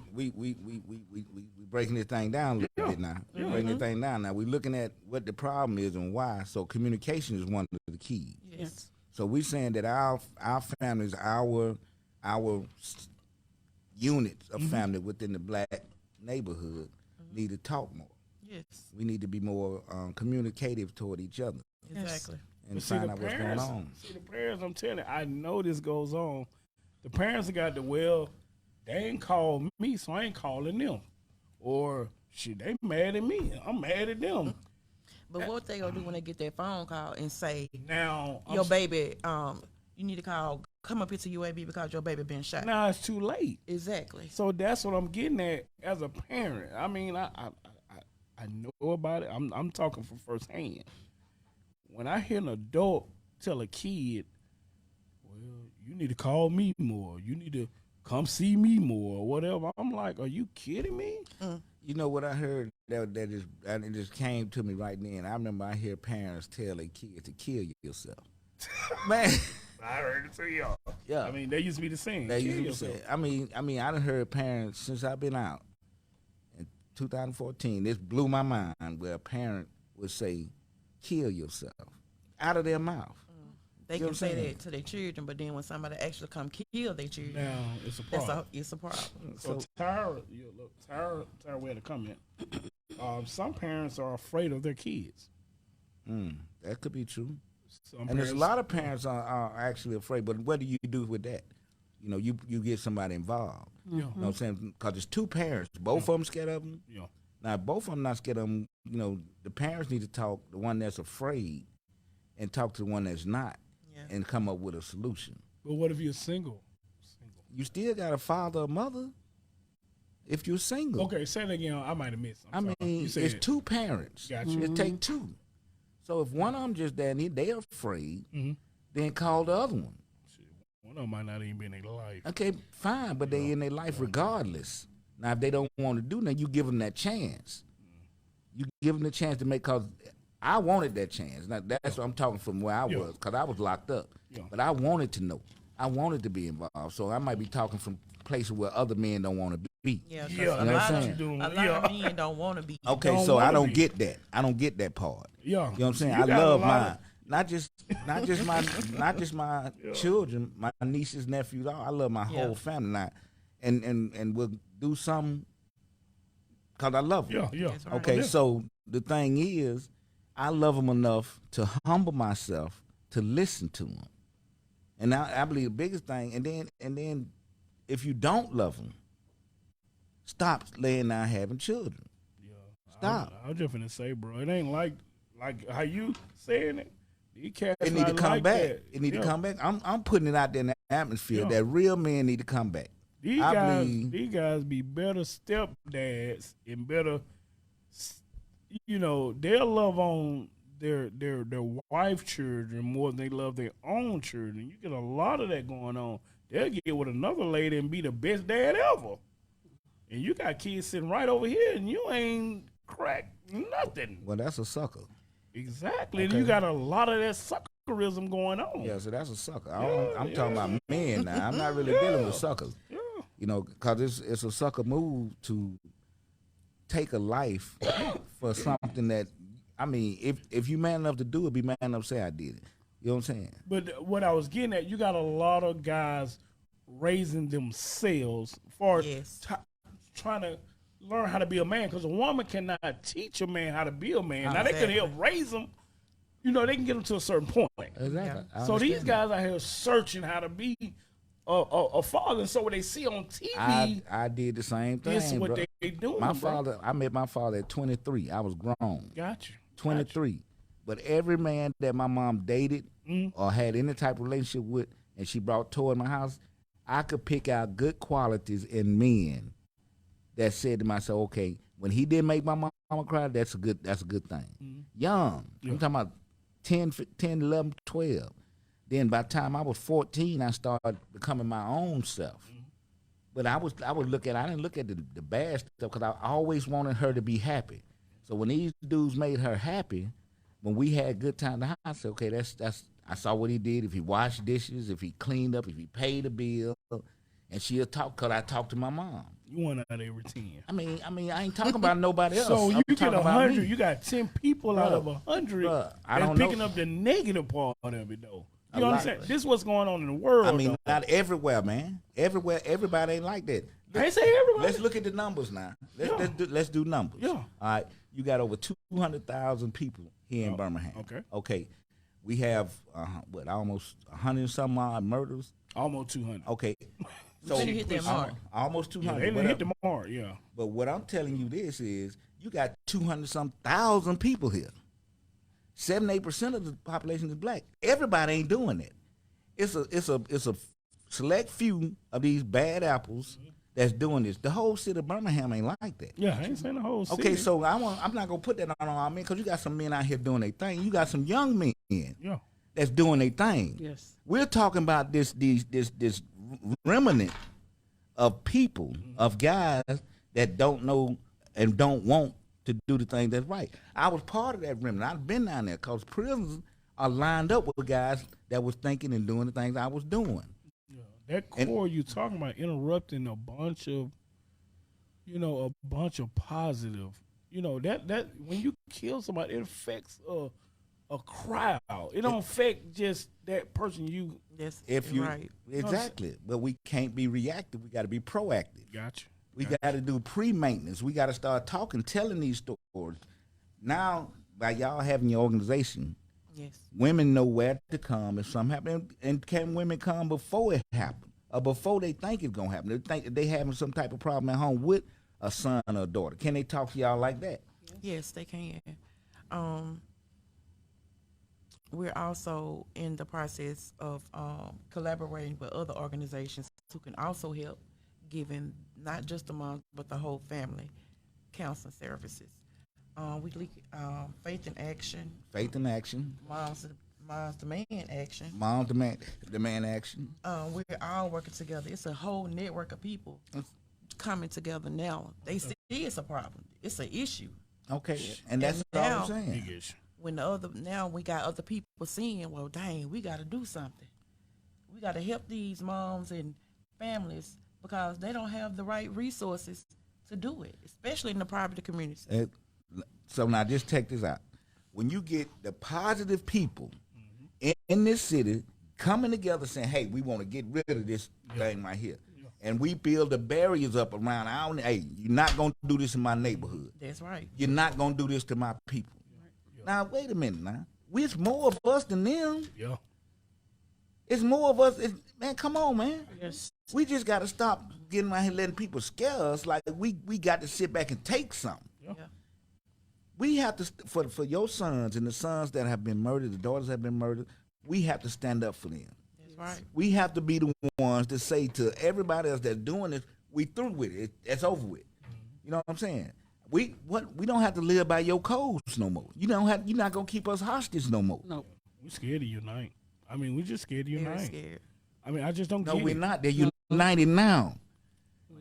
breaking this thing down a little bit now. We're breaking this thing down now. We're looking at what the problem is and why. So communication is one of the keys. Yes. So we're saying that our families, our units of family within the black neighborhood need to talk more. Yes. We need to be more communicative toward each other Exactly. and But find out what's going on. See, the parents, I'm telling you, I know this goes on. The parents got they ain't called me, so I ain't calling them. Or, shit, they mad at me. I'm mad at them. But what they gonna do when they get that phone call and say, Now, your baby, you need to come up here to UAB because your baby been shot. now it's too late. Exactly. So that's what I'm getting at as a parent. I mean, I know about it. I'm talking from firsthand. When I hear an adult tell a kid, well, you need to call me more. You need to come see me more or whatever. I'm like, are you kidding me? You know what I heard it just came to me right then. I remember I hear parents tell their kids to kill yourself. Man, I heard it too, y'all. yeah. I mean, they used to be the same. They Kill used to yourself. say, I mean, I done heard parents since I've been out and 2014. This blew my mind where a parent would say, kill yourself, out of their mouth. They You know can what I'm say saying? that to their children, but then when somebody actually come kill their children, Now it's a problem. it's a problem. So Tyra, Tyra, we had a comment. Some parents are afraid of their kids. That could be true. Some And there's a parents- lot of parents are actually afraid, but what do you do with that? You know, you get somebody involved. Yeah. You know what I'm saying? Because it's two parents. Both of them scared of them. Yeah. Now, if both of them not scared of them, you know, the parents need to talk, the one that's afraid, and talk to the one that's not, and come up with a solution. But what if you're single? You still got a father or mother if you're single. Okay, say it again. I might have missed. I mean, you said it's two parents. Gotcha. It take two. So if one of them just there and they're afraid, Mhm. then call the other one. One of them might not even be in their life. Okay, fine, but they in their life regardless. Now, if they don't want to do that, you give them that chance. You give them the chance to make, because I wanted that chance. Now, that's what I'm talking from where I was, because I was locked up. Yeah. But I wanted to know. I wanted to be involved. So I might be talking from places where other men don't want to be. Yeah, 'cause Yeah, a you know what lot I'm of saying? Doing- a lot of men don't want to be. Okay, Don't so I wanna don't be. get that. I don't get that part. Yeah. You know what I'm saying? You I got a love lot mine. of- Not just my children, my nieces, nephews. I love my whole family now, and we'll do something because I love them. Yeah. That's right. Okay, Yeah. so the thing is, I love them enough to humble myself to listen to them, and I believe the biggest thing. And then, if you don't love them, stop laying down having children. Stop. I was just finna say, bro, it ain't like how you saying it. These cats It need to not come like back. that. It need Yeah. to come back. I'm putting it out there in the atmosphere Yeah. that real men need to come back. These I guys, believe- these guys be better stepdads and better. You know, they'll love on their wife children more than they love their own children. You get a lot of that going on. They'll get with another lady and be the best dad ever. And you got kids sitting right over here, and you ain't cracked nothing. Well, that's a sucker. Exactly. And Okay. you got a lot of that suckerism going on. Yeah, so that's a sucker. Yeah, I'm talking about men now. I'm not really dealing with suckers. Yeah. You know, because it's a sucker move to take a life for something that, I mean, if you man enough to do it, be man enough to say I did it. You know what I'm saying? But what I was getting at, you got a lot of guys raising themselves for Yes. trying to learn how to be a man, because a woman cannot teach a man how to be a man. Now they can Exactly. help raise them. You know, they can get them to a certain point. Exactly. I So these understand guys out here searching how to be a father. And so what they see on TV, that. I did the same thing. this is what bro. they doing. My bro. father, I met my father at 23. I was grown. Got you. 23. But every man that my mom dated Mm. or had any type of relationship with, and she brought toward my house, I could pick out good qualities in men that said to myself, okay, when he didn't make my mama cry, that's a good thing. Young. I'm talking about 10, 11, 12. Then by the time I was 14, I started becoming my own self. But I didn't look at the bad stuff, because I always wanted her to be happy. So when these dudes made her happy, when we had good time, I said, okay, that's. I saw what he did. If he washed dishes, if he cleaned up, if he paid a bill, and she'll talk, because I talked to my mom. You want out every 10. I mean, I ain't talking about nobody else. So I'm you get talking about 100, me. you got 10 people out of Bruh, 100 bruh, I that's don't know. picking up the negative part of it, though. You A know what I'm lot. saying? This is what's going on in the world. I mean, though. not everywhere, man. Everywhere, everybody ain't like that. I ain't say everybody. Let's look at the numbers now. Let's do numbers. Yeah. All right. You got over 200,000 people here in Birmingham. okay. Okay. We have almost 100 and some odd murders. Almost 200. Okay. We finna hit that mark. Almost Yeah, 200. they didn't hit the mark, yeah. But what I'm telling you this is, you got 200 some thousand people here. 78% of the population is black. Everybody ain't doing it. It's a select few of these bad apples that's doing this. The whole city of Birmingham ain't like that. Yeah, I ain't saying the whole city. Okay, so I'm not gonna put that on our men, because you got some men out here doing their thing. You got some young men Yeah. that's doing their thing. Yes. We're talking about this remnant of people, of guys that don't know and don't want to do the thing that's right. I was part of that remnant. I've been down there, because prisons are lined up with guys that was thinking and doing the things I was doing. That core you talking about interrupting a bunch of you know, a bunch of positive. You know, that when you kill somebody, it affects a crowd. It don't affect just that person. You That's If you right. exactly, but we can't be reactive. We got to be proactive. gotcha. We got to do pre-maintenance. We got to start talking, telling these stories. Now, by y'all having your organization, Yes. women know where to come if something happens. And can women come before it happens or before they think it's going to happen? They think that they having some type of problem at home with a son or a daughter. Can they talk to y'all like that? Yes, they can. We're also in the process of collaborating with other organizations who can also help, giving not just the moms but the whole family counseling services. Weekly Faith in Action, Faith in action. Moms Demand Action. Mom demand action. We're all working together. It's a whole network of people coming together now. They see it's a problem. It's an issue. Okay, and that's And all now- I'm saying. Big issue. When now we got other people seeing, well, dang, we got to do something. We got to help these moms and families because they don't have the right resources to do it, especially in the private community. So now just check this out. When you get the positive people in this city coming together saying, hey, we want to get rid of this thing right here. And we build the barriers up around our, hey, you're not going to do this in my neighborhood. That's right. You're not going to do this to my people. Now, wait a minute now. It's more of us than them. Yeah. It's more of us. Man, come on, man. Yes. We just got to stop getting around here letting people scare us like we got to sit back and take something. Yeah. We have to, for your sons and the sons that have been murdered, the daughters have been murdered, we have to stand up for them. That's right. We have to be the ones to say to everybody else that's doing this, we through with it. It's over with. You know what I'm saying? We don't have to live by your codes no more. You're not gonna keep us hostage no more. No. We scared to unite. I mean, we just scared to Very unite. scared. I mean, I just don't No, get we're it. not. They're united now.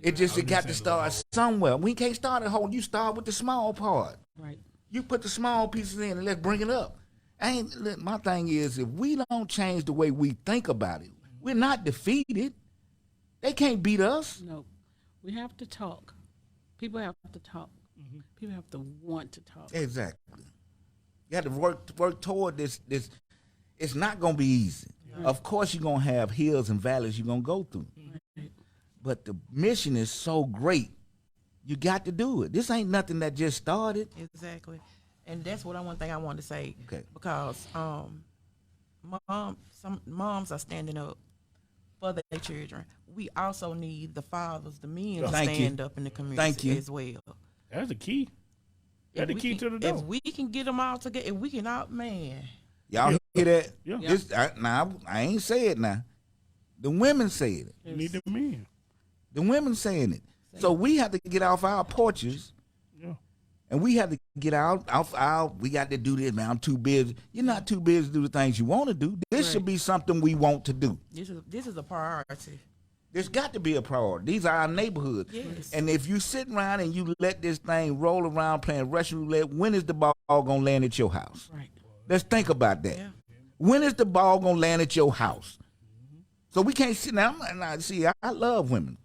It just I'm got just to saying start somewhere. We can't start at whole. You start with the small part. Right. You put the small pieces in and let's bring it up. Look, my thing is, if we don't change the way we think about it, we're not defeated. They can't beat us. No. We have to talk. People have to talk. People have to want to talk. Exactly. You have to work toward this. It's not gonna be easy. Of course, you're gonna have hills and valleys you're gonna go through. Right. But the mission is so great. You got to do it. This ain't nothing that just started. Exactly. And that's one thing I wanted to say. Okay. Because some moms are standing up for their children. We also need the fathers, the men to Thank you. stand up in the Thank community you. as well. That's the key. That's the we key can- to the door. If we can get them all together, if we can out, man. Y'all hear that? Yeah. This, I ain't say it now. The women said it. You need the men. The women saying it. So we have to get off our porches Yeah. and we have to get out. We got to do this, man. I'm too busy. You're not too busy to do the things you want to do. This should be something we want to do. This is a priority. There's got to be a priority. These are our neighborhoods. Yes. And if you sit around and you let this thing roll around playing Russian roulette, when is the ball going to land at your house? Right. Let's think about that. Yeah. When is the ball going to land at your house? So we can't sit now. See, I love women.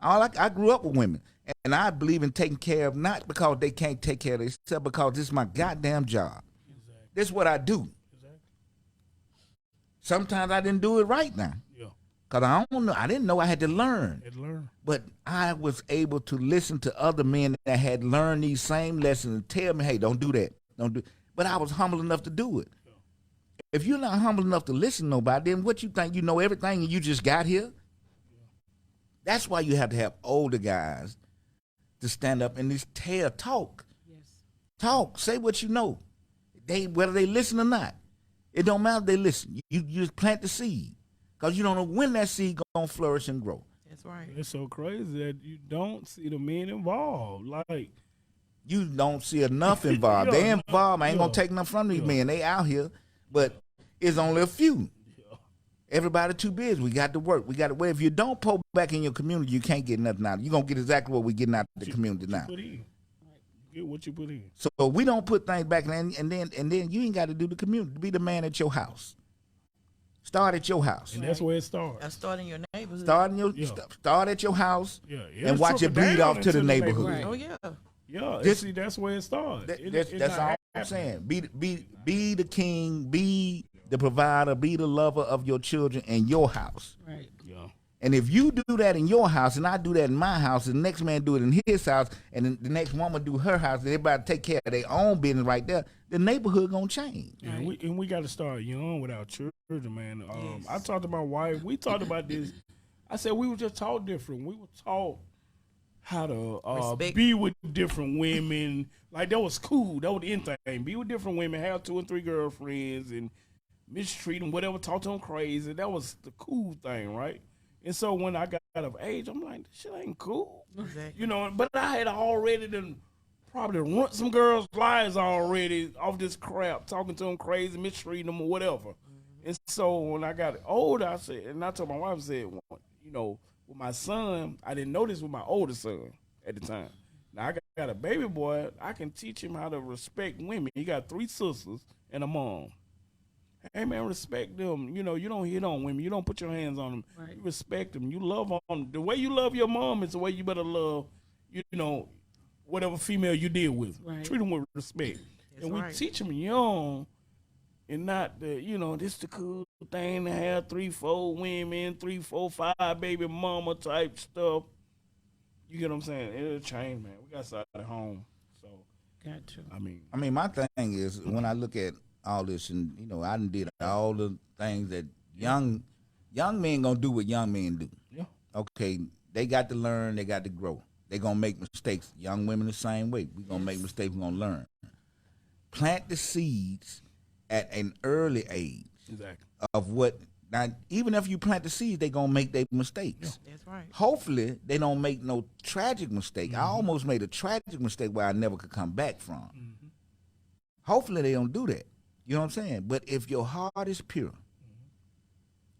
I grew up with women. And I believe in taking care of, not because they can't take care of themselves, because this is my goddamn job. Exactly. This is what I do. Exactly. Sometimes I didn't do it right now. Yeah. Because I don't know. I didn't know I had to learn. Had to learn. But I was able to listen to other men that had learned these same lessons and tell me, hey, don't do that. Don't do. But I was humble enough to do it. If you're not humble enough to listen to nobody, then what you think you know everything and you just got here? That's why you have to have older guys to stand up and just talk. Yes. Talk. Say what you know. Whether they listen or not. It don't matter if they listen. You just plant the seed. Because you don't know when that seed going to flourish and grow. That's right. It's so crazy that you don't see the men involved. Like, You don't see enough involved. Yeah, They involved. I ain't yeah, going to take nothing from these yeah. men. They out here. But it's only a few. Everybody too busy. We got to work. We got to. Well, if you don't pull back in your community, you can't get nothing out. You're going to get exactly what we're getting out of the community now. put in. Get what you put in. So we don't put things back in, and then you ain't got to do the community. Be the man at your house. Start at your house. And that's where it starts. Start in your neighborhood. neighborhood. Start at your house It'll and watch it trickle bleed down off to the into neighborhood. Right. Oh yeah. Yeah, This- see, that's where it starts. That's all I'm saying. Be the king, be the provider, be the lover of your children and your house. Right. Yeah. And if you do that in your house, and I do that in my house, and the next man do it in his house, and then the next woman do her house, and everybody take care of their own business right there, the neighborhood gonna change. Yeah, we got to start young with our children, man. I talked to my wife. We talked about this. I said we were just taught different. We were taught how to Respect. be with different women. Like that was cool. That was the end thing. Be with different women. Have 2 and 3 girlfriends and mistreat them, whatever. Talk to them crazy. That was the cool thing, right? And so when I got out of age, I'm like, this shit ain't cool. Exactly. You know, but I had already done probably run some girls' lives already off this crap, talking to them crazy, mistreating them or whatever. And so when I got older, I said, and I told my wife, I said, well, you know, with my son, I didn't know this with my older son at the time. Now I got a baby boy, I can teach him how to respect women. He got 3 sisters and a mom. Hey man, respect them. You know, you don't hit on women. You don't put your hands on them. Right. You respect them. You love on them. The way you love your mom is the way you better love, you know, whatever female you deal with. Right. Treat them with respect. That's and we right. teach them young, and not the, you know, this the cool thing to have 3, 4 women, 3, 4, 5 baby mama type stuff. You get what I'm saying? It'll change, man. We got to start at home. So Got to. I mean, My thing is when I look at all this, and you know, I done did all the things that young men gonna do what young men do. yeah. Okay, they got to learn, they got to grow. They gonna make mistakes. Young women the same way. We gonna make mistakes. We gonna learn. Plant the seeds at an early age Exactly. of what. Now, even if you plant the seeds, they gonna make their mistakes. That's right. Hopefully, they don't make no tragic mistake. I almost made a tragic mistake where I never could come back from. Hopefully, they don't do that. You know what I'm saying? But if your heart is pure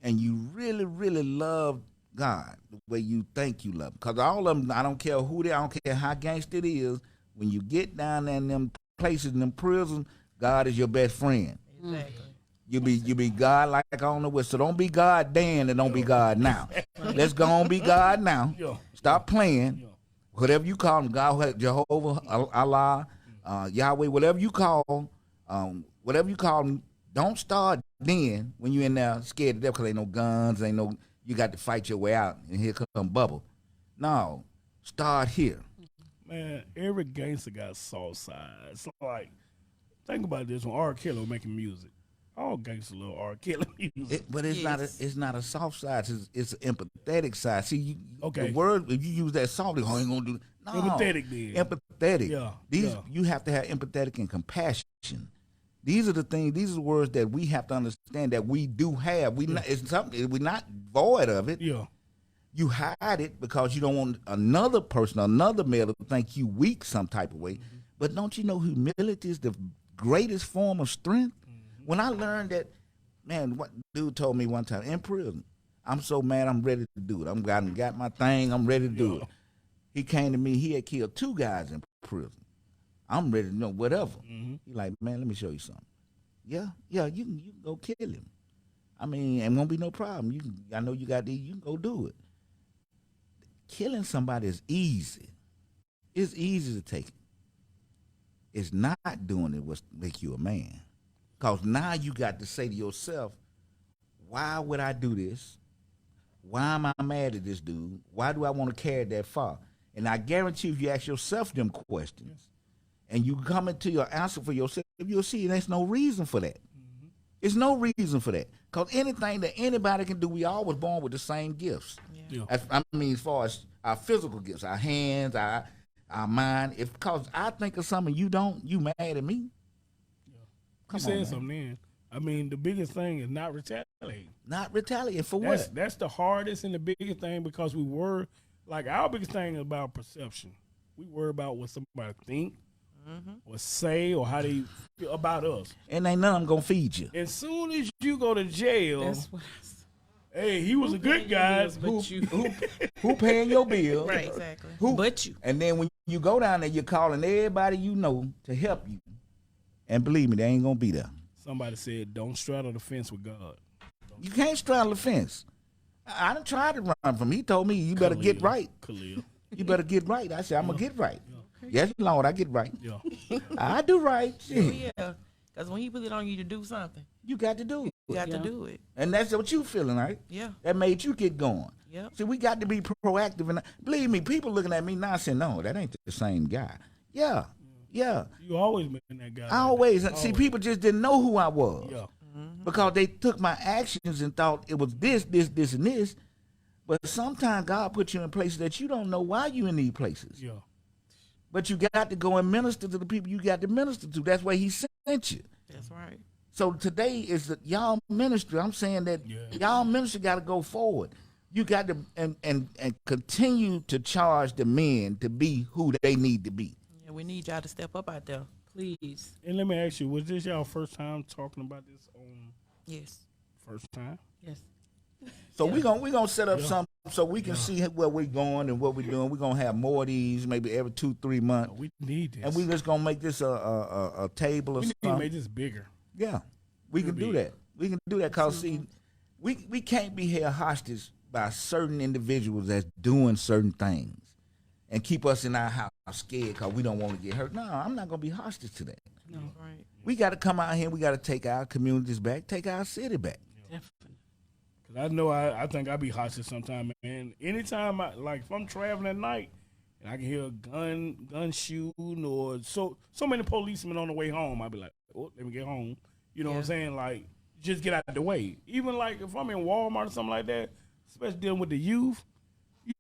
and you really, really love God the way you think you love him, because all of them, I don't care who they are, I don't care how gangster it is, when you get down there in them places, in them prisons, God is your best friend. Exactly. You be God like I don't know what. So don't be God then and don't be God now. Let's go on be God now. Yeah. Stop playing. Yeah. Whatever you call him, God, Jehovah, Allah, Yahweh, whatever you call him, don't start then when you in there scared to death because ain't no guns, ain't no, you got to fight your way out and here come bubble. No, start here. Man, every gangster got soft sides. Like, think about this when R. Kelly was making music. All gangsters love R. Kelly music. But it's not a soft side. It's an empathetic side. See, Okay. the word, if you use that soft, I ain't gonna do. No, Empathetic then. Empathetic. Yeah. You have to have empathetic and compassion. These are the things. These are the words that we have to understand that we do have. It's something. We're not void of it. Yeah. You hide it because you don't want another person, another male, to think you weak some type of way. But don't you know humility is the greatest form of strength? When I learned that, man, what dude told me one time in prison, I'm so mad, I'm ready to do it. I'm got my thing, I'm ready to do it. He came to me, he had killed 2 guys in prison. I'm ready to know whatever. He like, man, let me show you something. Yeah, you can go kill him. I mean, it won't be no problem. I know you got these, you can go do it. Killing somebody is easy. It's easy to take it. It's not doing it what make you a man. Because now you got to say to yourself, why would I do this? Why am I mad at this dude? Why do I want to carry that far? And I guarantee if you ask yourself them questions and you come into your answer for yourself, you'll see there's no reason for that. There's no reason for that. Because anything that anybody can do, we all was born with the same gifts. Yeah. As far as our physical gifts, our hands, our mind. Because I think of something you don't, you mad at me. You said something then. I mean, the biggest thing is not retaliating. Not retaliate for That's, what? that's the hardest and the biggest thing because we worry. Like, our biggest thing is about perception. We worry about what somebody think or say or how they feel about us. And ain't none of them gonna feed you. As soon as you go to jail, That's what I said. hey, he was a good guy. But you. Who paying your bill? Right. Exactly. Who? But you. And then when you go down there, you're calling everybody you know to help you. And believe me, they ain't gonna be there. Somebody said, don't straddle the fence with God. You can't straddle the fence. I done tried to run from him. He told me, you better get right. Khalil. You better get right. I said, I'm going to get right. Yes, Lord, I get right. Yeah. I do right. Shit. Yeah, because when he put it on you to do something, You got to do it. you got to Yeah. do it. And that's what you feeling, right? Yeah. That made you get going. Yep. See, we got to be proactive. And believe me, people looking at me now saying, no, that ain't the same guy. Yeah. You always been that guy. I always, see, people just didn't know who I was. Yeah. Because they took my actions and thought it was this, and this. But sometimes God put you in places that you don't know why you in these places. Yeah. But you got to go and minister to the people you got to minister to. That's why he sent you. That's right. So today is y'all ministry. I'm saying that y'all ministry got to go forward. You got to and continue to charge the men to be who they need to be. Yeah, we need y'all to step up out there. Please. And let me ask you, was this y'all first time talking about this on Yes. first time? Yes. So we gonna set up something so we can see where we're going and what we're doing. We're gonna have more of these, maybe every 2-3 months, We need this. and we just gonna make this a table or we need to something. make this bigger. Yeah, we can do that. We can do that because see, we can't be held hostage by certain individuals that's doing certain things and keep us in our house scared because we don't want to get hurt. No, I'm not gonna be hostage to that. No. Right. We got to come out here. We got to take our communities back, take our city back. Definitely. Cause I know I think I be hostage sometime, man. Anytime if I'm traveling at night and I can hear a gun shooting or so many policemen on the way home, I be like, oh, let me get home. You know what I'm saying? Like, just get out of the way. Even like if I'm in Walmart or something like that, especially dealing with the youth,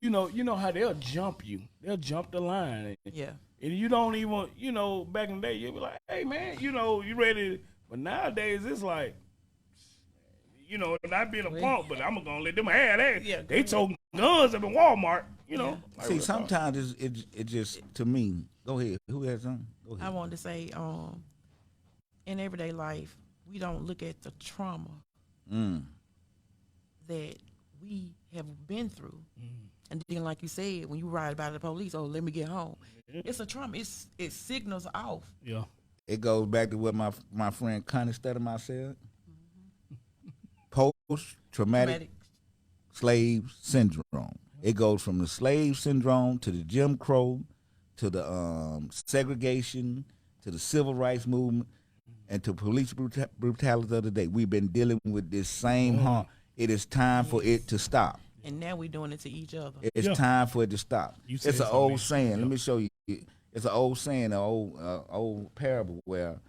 you know how they'll jump you. They'll jump the line. Yeah. And you don't even, back in the day, you'd be like, hey, man, you ready? But nowadays, it's like, not being a punk, but I'm going to let them have that. Yeah, They toting guns up in Walmart, Like, See, sometimes it just, to me, go ahead. Who has something? Go I ahead. wanted to say, in everyday life, we don't look at the trauma that we have been through. And then, like you said, when you ride by the police, oh, let me get home. It's a trauma. It signals off. Yeah. It goes back to what my friend Connie Stedemeyer said. Post-traumatic slave syndrome. It goes from the slave syndrome to the Jim Crow, to the segregation, to the civil rights movement, and to police brutality of the day. We've been dealing with this same harm. It is time for it to stop. And now we're doing it to each other. It's time for it to stop. You said It's an something. old saying. Let me show you. It's an old saying, an old parable where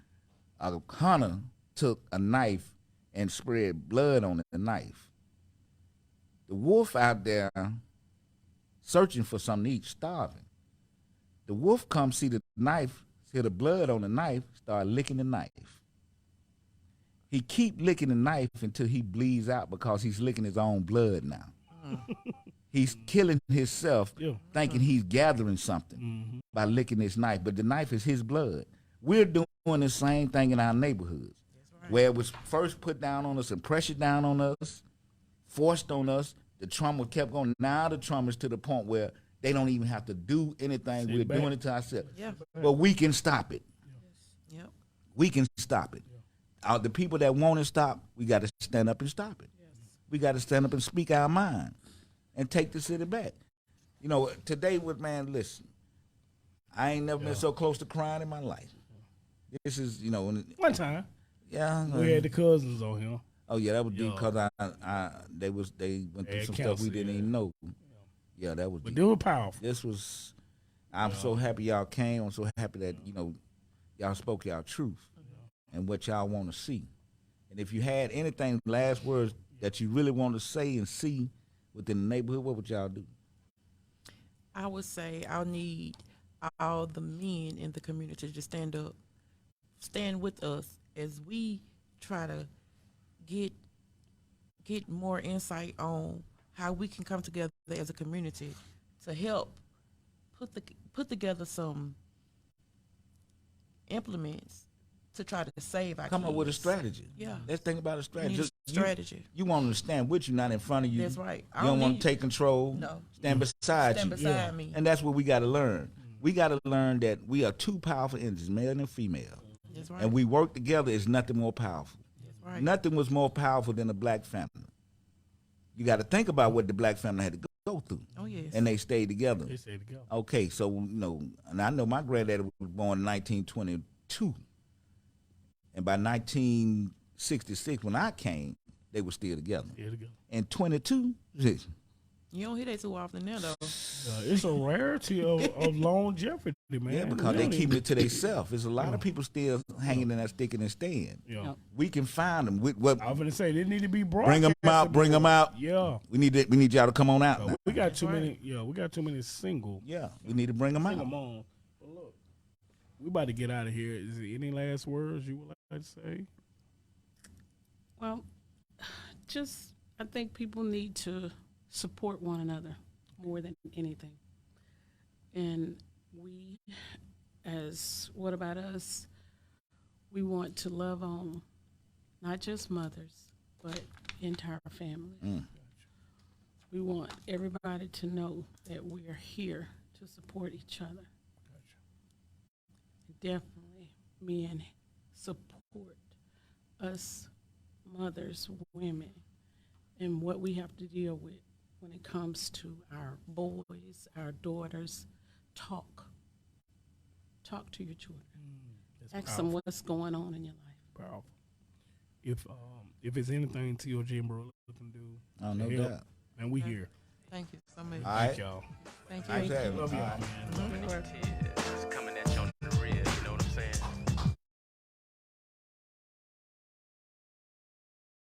a hunter took a knife and spread blood on the knife. The wolf out there searching for something to eat, starving. The wolf comes see the knife, see the blood on the knife, start licking the knife. He keep licking the knife until he bleeds out because he's licking his own blood now. He's killing himself, thinking he's gathering something by licking this knife, but the knife is his blood. We're doing the same thing in our neighborhoods, where it was first put down on us and pressured down on us, forced on us. The trauma kept going. Now the trauma is to the point where they don't even have to do anything. We're doing it to ourselves. Yeah. But we can stop it. Yep. We can stop it. The people that want to stop, we got to stand up and stop it. We got to stand up and speak our mind and take the city back. Today listen, I ain't never been so close to crying in my life. This is, One time, yeah. we had the cousins on here. Oh yeah, that was because they went through some stuff we didn't even know. Yeah, that was. But deep. they were powerful. This was. I'm so happy y'all came. I'm so happy that y'all spoke y'all truth and what y'all want to see. And if you had anything, last words that you really want to say and see within the neighborhood, what would y'all do? I would say I'll need all the men in the community to stand up, stand with us as we try to get more insight on how we can come together as a community to help put together some implements to try to save our Come kids. up with a strategy. Yeah. Let's think about a strategy. Need a strategy. You want them to stand with you, not in front of you. That's right. You don't want to take control. No. Stand beside Stand you. beside me. And that's what we got to learn. We got to learn that we are two powerful entities, male and female. That's right. And we work together is nothing more powerful. That's right. Nothing was more powerful than a black family. you got to think about what the black family had to go through. Oh, yes. And they stayed together. They stay together. Okay, so and I know my granddaddy was born in 1922, and by 1966, when I came, they were still together. Stay together. And 22, You don't hear that too often now, though. It's a rarity of longevity, man. yeah, because they keep it to themselves. There's a lot of people still hanging in that sticking and staying. Yeah. We can find them. What? I was gonna say they need to be brought. Bring them out. Bring them out. Yeah. We need y'all to come on out. Now. We got too many. Yeah, we got too many single. Yeah, we need to bring them Bring out. them on. But look, we about to get out of here. Is there any last words you would like to say? Well, I think people need to support one another more than anything. And we, as What About Us, we want to love on not just mothers, but entire families. We want everybody to know that we are here to support each other. Definitely men support us mothers, women, and what we have to deal with when it comes to our boys, our daughters. Talk to your children. That's Ask them what's going on in your life. Powerful. If it's anything T.O.G. and Marilla can do, I don't know help, that. and we here. Thank you so much. All right. Thank y'all. Thank you. Nice having you. Love y'all, All right. man. It's coming at you on the real, you know what I'm saying?